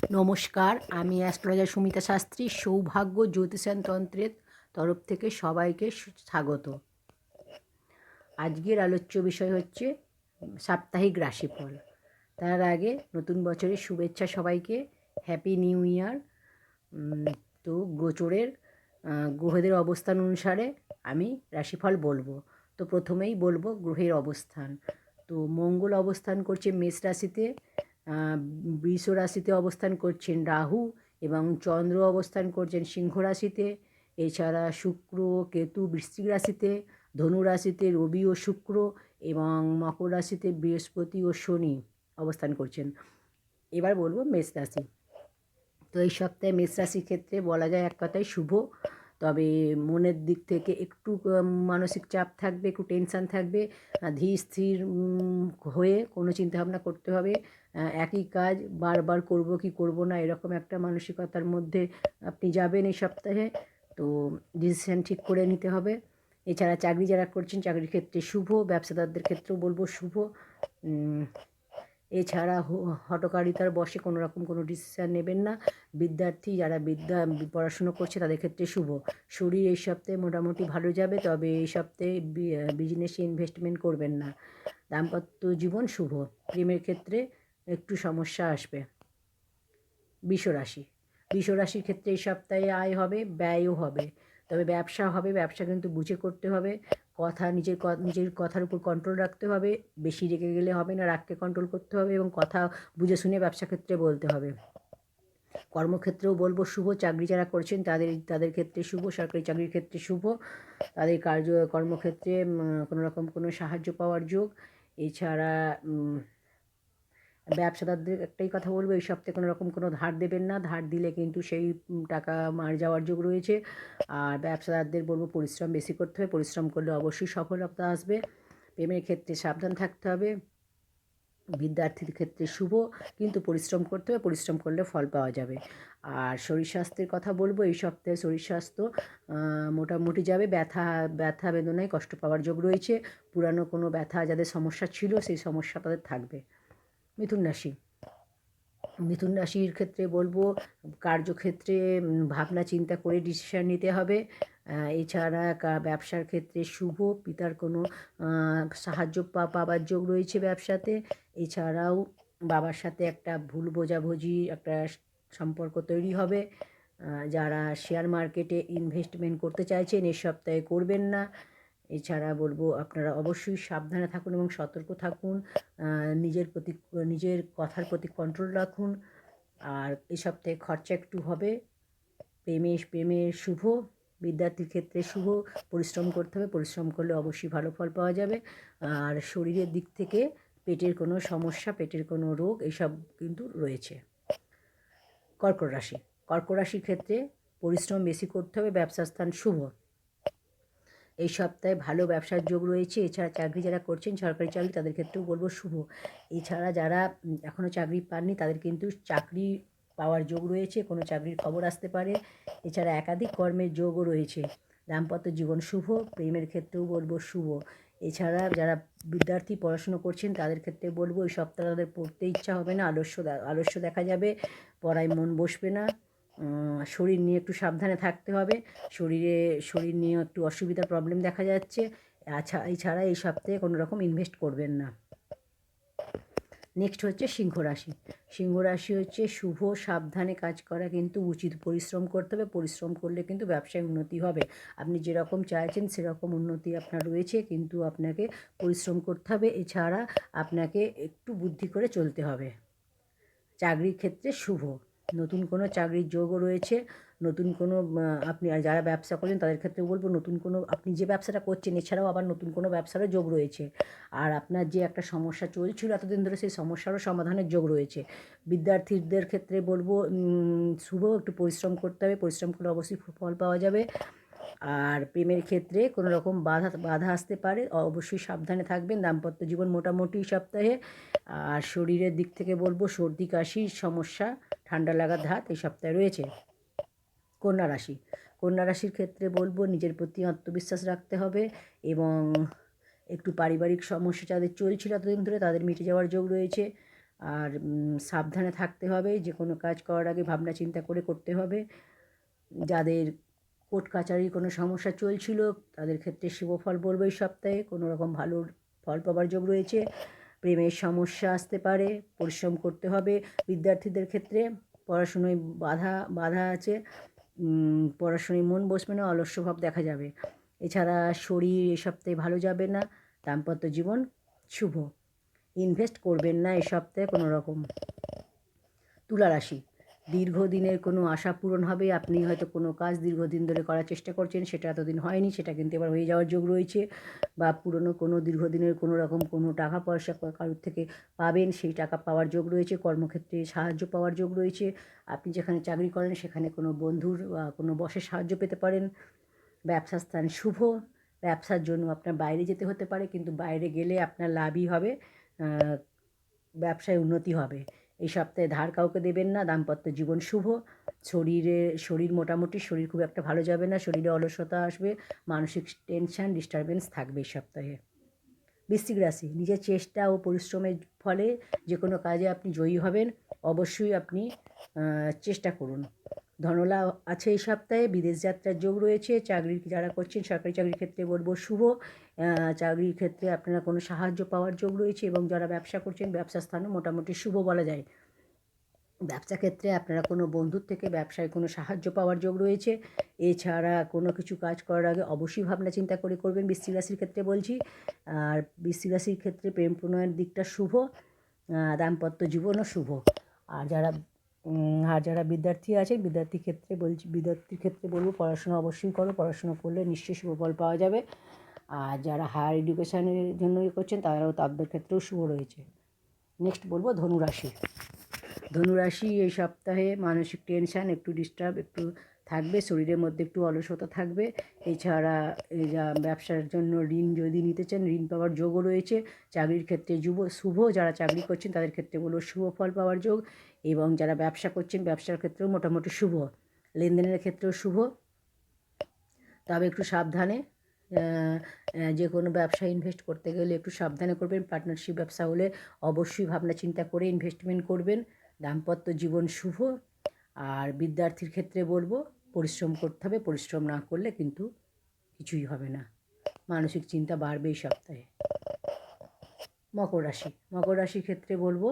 নমস্কার, আমি অ্যাস্ট্রোলজার সুমিতা শাস্ত্রী। সৌভাগ্য জ্যোতিষায়ন তন্ত্রের তরফ থেকে সবাইকে স্বাগত। আজকের আলোচ্য বিষয় হচ্ছে সাপ্তাহিক রাশিফল। তার আগে নতুন বছরের শুভেচ্ছা সবাইকে, হ্যাপি নিউ ইয়ার। তো গোচরের গ্রহদের অবস্থান অনুসারে আমি রাশিফল বলবো। তো প্রথমেই বলবো গ্রহের অবস্থান। তো মঙ্গল অবস্থান করছে মেষ রাশিতে, বৃষ রাশিতে অবস্থান করছেন রাহু, এবং চন্দ্র অবস্থান করছেন সিংহ রাশিতে। এছাড়া শুক্র কেতু বৃশ্চিক রাশিতে, ধনু রাশিতে রবি ও শুক্র, এবং মকর রাশিতে বৃহস্পতি ও শনি অবস্থান করছেন। এবার বলবো মেষ রাশি। তো এই সপ্তাহে মেষ রাশির ক্ষেত্রে বলা যায় এক কথায় শুভ, তবে মনের দিক থেকে একটু মানসিক চাপ থাকবে, একটু টেনশান থাকবে। ধীর স্থির হয়ে কোনো চিন্তাভাবনা করতে হবে। একই কাজ বারবার করব কি করব না, এরকম একটা মানসিকতার মধ্যে আপনি যাবেন এই সপ্তাহে। তো ডিসিশান ঠিক করে নিতে হবে। এছাড়া চাকরি যারা করছেন চাকরির ক্ষেত্রে শুভ, ব্যবসাদারদের ক্ষেত্রেও বলবো শুভ। এছাড়া হঠকারিতার বশে কোনো রকম কোনো ডিসিশান নেবেন না। বিদ্যার্থী যারা পড়াশুনো করছে তাদের ক্ষেত্রে শুভ। শরীর এই সপ্তাহে মোটামুটি ভালো যাবে, তবে এই সপ্তাহে বিজনেসে ইনভেস্টমেন্ট করবেন না। দাম্পত্য জীবন শুভ। প্রেমের ক্ষেত্রে একটু সমস্যা আসবে। বৃষরাশি। বৃষরাশির ক্ষেত্রে এই সপ্তাহে আয় হবে, ব্যয়ও হবে, তবে ব্যবসা হবে। ব্যবসা কিন্তু বুঝে করতে হবে। নিজের কথার উপর কন্ট্রোল রাখতে হবে। বেশি রেগে গেলে হবে না, রাগকে কন্ট্রোল করতে হবে এবং কথা বুঝে শুনে ব্যবসা ক্ষেত্রে বলতে হবে। কর্মক্ষেত্রেও বলবো শুভ। চাকরি যারা করছেন তাদের ক্ষেত্রে শুভ, সরকারি চাকরির ক্ষেত্রে শুভ। তাদের কর্মক্ষেত্রে কোনো রকম কোনো সাহায্য পাওয়ার যোগ। এছাড়া ব্যবসাদারদের একটাই কথা বলবো, এই সপ্তাহে কোনো রকম কোনো ধার দেবেন না। ধার দিলে কিন্তু সেই টাকা মার যাওয়ার যোগ রয়েছে। আর ব্যবসাদারদের বলবো পরিশ্রম বেশি করতে হবে, পরিশ্রম করলে অবশ্যই সফলতা আসবে। প্রেমের ক্ষেত্রে সাবধান থাকতে হবে। বিদ্যার্থীর ক্ষেত্রে শুভ, কিন্তু পরিশ্রম করতে হবে, পরিশ্রম করলে ফল পাওয়া যাবে। আর শরীর স্বাস্থ্যের কথা বলবো, এই সপ্তাহে শরীর স্বাস্থ্য মোটামুটি যাবে। ব্যথা বেদনায় কষ্ট পাওয়ার যোগ রয়েছে। পুরানো কোনো ব্যথা যাদের সমস্যা ছিল সেই সমস্যা তাদের থাকবে। মিথুন রাশি। মিথুন রাশির ক্ষেত্রে বলবো কার্যক্ষেত্রে ভাবনা চিন্তা করে ডিসিশান নিতে হবে। এছাড়া ব্যবসার ক্ষেত্রে শুভ, পিতার কোনো সাহায্য পাওয়ার যোগ রয়েছে ব্যবসাতে। এছাড়াও বাবার সাথে একটা ভুল বোঝাবুঝি একটা সম্পর্ক তৈরি হবে। যারা শেয়ার মার্কেটে ইনভেস্টমেন্ট করতে চাইছেন এই সপ্তাহে করবেন না। এছাড়া বলবো আপনারা অবশ্যই সাবধানে থাকুন এবং সতর্ক থাকুন। নিজের কথার প্রতি কন্ট্রোল রাখুন। আর এই সপ্তাহে খরচা একটু হবে। প্রেমে শুভ, বিদ্যার্থীর ক্ষেত্রে শুভ। পরিশ্রম করতে হবে, পরিশ্রম করলে অবশ্যই ভালো ফল পাওয়া যাবে। আর শরীরের দিক থেকে পেটের কোনো সমস্যা, পেটের কোনো রোগ এইসব কিন্তু রয়েছে। কর্কট রাশি। কর্কট রাশির ক্ষেত্রে পরিশ্রম বেশি করতে হবে, ব্যবসা স্থান শুভ। এই সপ্তাহে ভালো ব্যবসার যোগ রয়েছে। এছাড়া চাকরি যারা করছেন সরকারি চাকরি তাদের ক্ষেত্রেও বলবো শুভ। এছাড়া যারা এখনও চাকরি পাননি তাদের কিন্তু চাকরি পাওয়ার যোগ রয়েছে, কোনো চাকরির খবর আসতে পারে। এছাড়া একাধিক কর্মের যোগও রয়েছে। দাম্পত্য জীবন শুভ, প্রেমের ক্ষেত্রেও বলবো শুভ। এছাড়া যারা বিদ্যার্থী পড়াশুনো করছেন তাদের ক্ষেত্রে বলবো এই সপ্তাহে তাদের পড়তে ইচ্ছা হবে না, আলস্য দেখা যাবে, পড়ায় মন বসবে না। শরীর নিয়ে একটু সাবধানে থাকতে হবে। শরীর নিয়ে একটু অসুবিধা প্রবলেম দেখা যাচ্ছে। আচ্ছা, এছাড়া এই সপ্তাহে কোনো রকম ইনভেস্ট করবেন না। নেক্সট হচ্ছে সিংহ রাশি। সিংহ রাশি হচ্ছে শুভ, সাবধানে কাজ করা কিন্তু উচিত। পরিশ্রম করতে হবে, পরিশ্রম করলে কিন্তু ব্যবসায় উন্নতি হবে। আপনি যেরকম চাইছেন সেরকম উন্নতি আপনার রয়েছে, কিন্তু আপনাকে পরিশ্রম করতে হবে। এছাড়া আপনাকে একটু বুদ্ধি করে চলতে হবে। চাকরির ক্ষেত্রে শুভ, নতুন কোনো চাকরির যোগও রয়েছে। নতুন কোনো আপনি আর যারা ব্যবসা করেন তাদের ক্ষেত্রে বলবো নতুন কোনো আপনি যে ব্যবসাটা করছেন এছাড়াও আবার নতুন কোনো ব্যবসারও যোগ রয়েছে। আর আপনার যে একটা সমস্যা চলছিল এতদিন ধরে সেই সমস্যারও সমাধানের যোগ রয়েছে। বিদ্যার্থীদের ক্ষেত্রে বলবো শুভ, একটু পরিশ্রম করতে হবে, পরিশ্রম করলে অবশ্যই ফল পাওয়া যাবে। আর প্রেমের ক্ষেত্রে কোনো রকম বাধা আসতে পারে, অবশ্যই সাবধানে থাকবেন। দাম্পত্য জীবন মোটামুটি সপ্তাহে। আর শরীরের দিক থেকে বলবো সর্দি কাশির সমস্যা, ঠান্ডা লাগার ধাত এই সপ্তাহে রয়েছে। কন্যা রাশি। কন্যা রাশির ক্ষেত্রে বলবো নিজের প্রতি আত্মবিশ্বাস রাখতে হবে এবং একটু পারিবারিক সমস্যা যাদের চলছিল এতদিন ধরে তাদের মিটে যাওয়ার যোগ রয়েছে। আর সাবধানে থাকতে হবে, যে কোনো কাজ করার আগে ভাবনা চিন্তা করে করতে হবে। যাদের কোর্ট কাচারির কোনো সমস্যা চলছিল তাদের ক্ষেত্রে শুভ ফল বলবো এই সপ্তাহে, কোনো রকম ভালো ফল পাওয়ার যোগ রয়েছে। প্রেমের সমস্যা আসতে পারে, পরিশ্রম করতে হবে। বিদ্যার্থীদের ক্ষেত্রে পড়াশুনোয় বাধা আছে, পড়াশোনায় মন বসবে না, অলস্যভাব দেখা যাবে। এছাড়া শরীর এ সপ্তাহে ভালো যাবে না। দাম্পত্য জীবন শুভ। ইনভেস্ট করবেন না এ সপ্তাহে কোনো রকম। তুলা রাশি, দীর্ঘদিনের কোনো আশা পূরণ হবে। আপনি হয়তো কোনো কাজ দীর্ঘদিন ধরে করার চেষ্টা করছেন, সেটা এতদিন হয়নি, সেটা কিন্তু এবার হয়ে যাওয়ার যোগ রয়েছে। বা পুরনো কোনো দীর্ঘদিনের কোনো রকম কোনো টাকা পয়সা কারোর থেকে পাবেন, সেই টাকা পাওয়ার যোগ রয়েছে। কর্মক্ষেত্রে সাহায্য পাওয়ার যোগ রয়েছে। আপনি যেখানে চাকরি করেন সেখানে কোনো বন্ধুর বা কোনো বসের সাহায্য পেতে পারেন। ব্যবসা স্থান শুভ। ব্যবসার জন্য আপনার বাইরে যেতে হতে পারে, কিন্তু বাইরে গেলে আপনার লাভই হবে, ব্যবসায় উন্নতি হবে। এই সপ্তাহে ধার কাউকে দেবেন না। দাম্পত্য জীবন শুভ। শরীর মোটামুটি, শরীর খুব একটা ভালো যাবে না, শরীরে অলসতা আসবে, মানসিক টেনশন ডিস্টারবেন্স থাকবে এই সপ্তাহে। বৃশ্চিক রাশি, নিজের চেষ্টা ও পরিশ্রমের ফলে যে কোনো কাজে আপনি জয়ী হবেন। অবশ্যই আপনি চেষ্টা করুন। ধনলাভ আছে এই সপ্তাহে। বিদেশ যাত্রার যোগ রয়েছে। চাকরি যারা করছেন সরকারি চাকরির ক্ষেত্রে বলবো শুভ। চাকরির ক্ষেত্রে আপনারা কোনো সাহায্য পাওয়ার যোগ রয়েছে, এবং যারা ব্যবসা করছেন ব্যবসা স্থানও মোটামুটি শুভ বলা যায়। ব্যবসা ক্ষেত্রে আপনারা কোনো বন্ধুর থেকে ব্যবসায় কোনো সাহায্য পাওয়ার যোগ রয়েছে। এছাড়া কোনো কিছু কাজ করার আগে অবশ্যই ভাবনা চিন্তা করে করবেন বৃশ্চিক রাশির ক্ষেত্রে বলছি। আর বৃশ্চিক রাশির ক্ষেত্রে প্রেম প্রণয়ের দিকটা শুভ। দাম্পত্য জীবনও শুভ। আর যারা বিদ্যার্থী আছেন বিদ্যার্থীর ক্ষেত্রে বলবো পড়াশোনা অবশ্যই করো, পড়াশোনা করলে নিশ্চয়ই শুভ ফল পাওয়া যাবে। আর যারা হায়ার এডুকেশনের জন্য করছেন তাদের ক্ষেত্রেও শুভ রয়েছে। নেক্সট বলবো ধনুরাশি। ধনুরাশি এই সপ্তাহে মানসিক টেনশান, একটু ডিস্টার্ব একটু থাকবে, শরীরের মধ্যে একটু অলসতা থাকবে। এছাড়া ব্যবসার জন্য ঋণ যদি নিতে চান ঋণ পাওয়ার যোগও রয়েছে। চাকরির ক্ষেত্রে শুভ। যারা চাকরি করছেন তাদের ক্ষেত্রে বলবো শুভ ফল পাওয়ার যোগ, এবং যারা ব্যবসা করছেন ব্যবসার ক্ষেত্রেও মোটামুটি শুভ। লেনদেনের ক্ষেত্রেও শুভ, তবে একটু সাবধানে। যে কোনো ব্যবসায় ইনভেস্ট করতে গেলে একটু সাবধানে করবেন। পার্টনারশিপ ব্যবসা হলে অবশ্যই ভাবনা চিন্তা করে ইনভেস্টমেন্ট করবেন। দাম্পত্য জীবন শুভ। আর বিদ্যার্থীর ক্ষেত্রে বলবো পরিশ্রম করতে হবে, পরিশ্রম না করলে কিন্তু কিছুই হবে না, মানসিক চিন্তা বাড়বে এই সপ্তাহে। মকর রাশির ক্ষেত্রে বলবো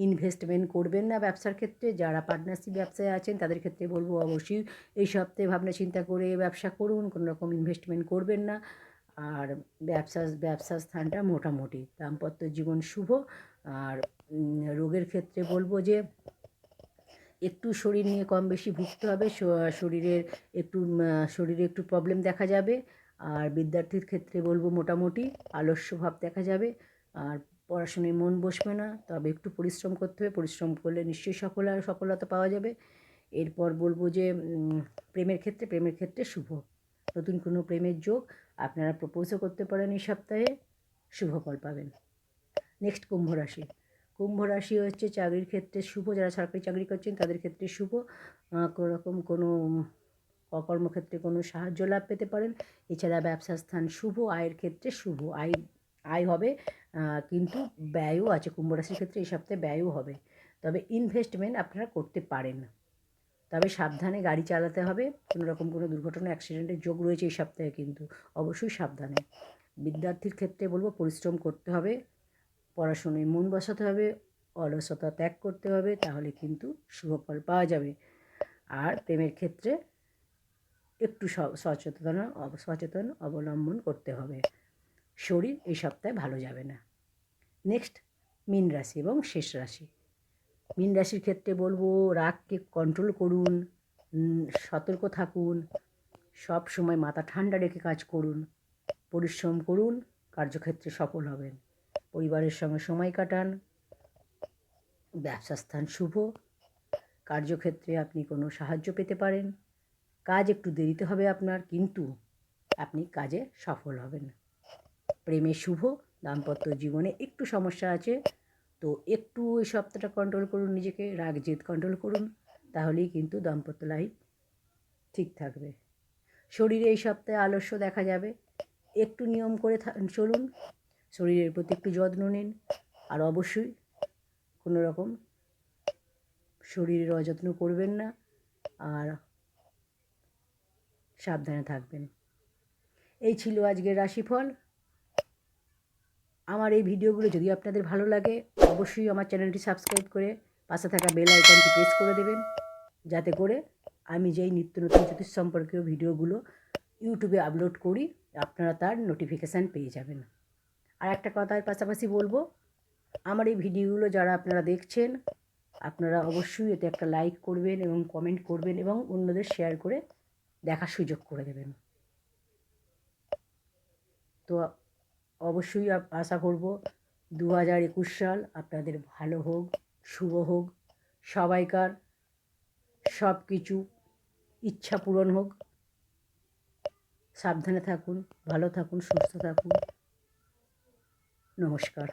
ইনভেস্টমেন্ট করবেন না ব্যবসার ক্ষেত্রে। যারা পার্টনারশিপ ব্যবসায় আছেন তাদের ক্ষেত্রে বলবো অবশ্যই এই সপ্তাহে ভাবনা চিন্তা করে ব্যবসা করুন, কোনো রকম ইনভেস্টমেন্ট করবেন না। আর ব্যবসার স্থানটা মোটামুটি। দাম্পত্য জীবন শুভ। আর রোগের ক্ষেত্রে বলবো যে একটু শরীর নিয়ে কম বেশি ভুগতে হবে, শরীরে একটু প্রবলেম দেখা যাবে। আর বিদ্যার্থীর ক্ষেত্রে বলবো মোটামুটি আলস্য ভাব দেখা যাবে, আর পড়াশোনায় মন বসবে না। তবে একটু পরিশ্রম করতে হবে, পরিশ্রম করলে নিশ্চয়ই সফলতা পাওয়া যাবে। এরপর বলবো যে প্রেমের ক্ষেত্রে শুভ। নতুন কোনো প্রেমের যোগ, আপনারা প্রপোজও করতে পারেন এই সপ্তাহে, শুভ ফল পাবেন। নেক্সট কুম্ভ রাশি হচ্ছে চাকরির ক্ষেত্রে শুভ। যারা সরকারি চাকরি করছেন তাদের ক্ষেত্রে শুভ। কোনো রকম কোনো কর্মক্ষেত্রে কোনো সাহায্য লাভ পেতে পারেন। এছাড়া ব্যবসা স্থান শুভ। আয়ের ক্ষেত্রে শুভ, আয় হবে, কিন্তু ব্যয়ও আছে। কুম্ভ রাশির ক্ষেত্রে এই সপ্তাহে ব্যয়ও হবে, তবে ইনভেস্টমেন্ট আপনারা করতে পারেন। তবে সাবধানে গাড়ি চালাতে হবে, কোনো রকম কোনো দুর্ঘটনা অ্যাক্সিডেন্টের যোগ রয়েছে এই সপ্তাহে, কিন্তু অবশ্যই সাবধানে। বিদ্যার্থীর ক্ষেত্রে বলবো পরিশ্রম করতে হবে, পড়াশোনায় মন বসাতে হবে, অলসতা ত্যাগ করতে হবে, তাহলে কিন্তু শুভ ফল পাওয়া যাবে। আর প্রেমের ক্ষেত্রে একটু সচেতন অবলম্বন করতে হবে। শরীর এই সপ্তাহে ভালো যাবে না। নেক্সট মীন রাশি এবং শেষ রাশি। মীন রাশির ক্ষেত্রে বলবো রাগকে কন্ট্রোল করুন, সতর্ক থাকুন, সব সময় মাথা ঠান্ডা রেখে কাজ করুন, পরিশ্রম করুন, কার্যক্ষেত্রে সফল হবেন। পরিবারের সঙ্গে সময় কাটান। ব্যবসা স্থান শুভ। কার্যক্ষেত্রে আপনি কোনো সাহায্য পেতে পারেন। কাজ একটু দেরিতে হবে আপনার, কিন্তু আপনি কাজে সফল হবেন। প্রেমে শুভ। দাম্পত্য জীবনে একটু সমস্যা আছে, তো একটু ওই সপ্তাহটা কন্ট্রোল করুন, নিজেকে রাগ জেদ কন্ট্রোল করুন, তাহলেই কিন্তু দাম্পত্য লাইফ ঠিক থাকবে। শরীরে এই সপ্তাহে আলস্য দেখা যাবে, একটু নিয়ম করে চলুন, শরীরের প্রতি একটু যত্ন নিন। আর অবশ্যই কোনো রকম শরীরের অযত্ন করবেন না, আর সাবধানে থাকবেন। এই ছিল আজকের রাশিফল। আমার এই ভিডিওগুলো যদি আপনাদের ভালো লাগে অবশ্যই আমার চ্যানেলটি সাবস্ক্রাইব করে পাশে থাকা বেল আইকনটি প্রেস করে দেবেন, যাতে করে আমি যেই নিত্য নতুন জ্যোতিষ সম্পর্কীয় ভিডিওগুলো ইউটিউবে আপলোড করি আপনারা তার নোটিফিকেশান পেয়ে যাবেন। আর একটা কথার পাশাপাশি বলবো, আমার এই ভিডিওগুলো যারা আপনারা দেখছেন আপনারা অবশ্যই এতে একটা লাইক করবেন এবং কমেন্ট করবেন এবং অন্যদের শেয়ার করে দেখার সুযোগ করে দেবেন। তো অবশ্যই আশা করব 2021 সাল আপনাদের ভালো হোক, শুভ হোক, সবাইকার সব কিছু ইচ্ছা পূরণ হোক। সাবধানে থাকুন, ভালো থাকুন, সুস্থ থাকুন। নমস্কার।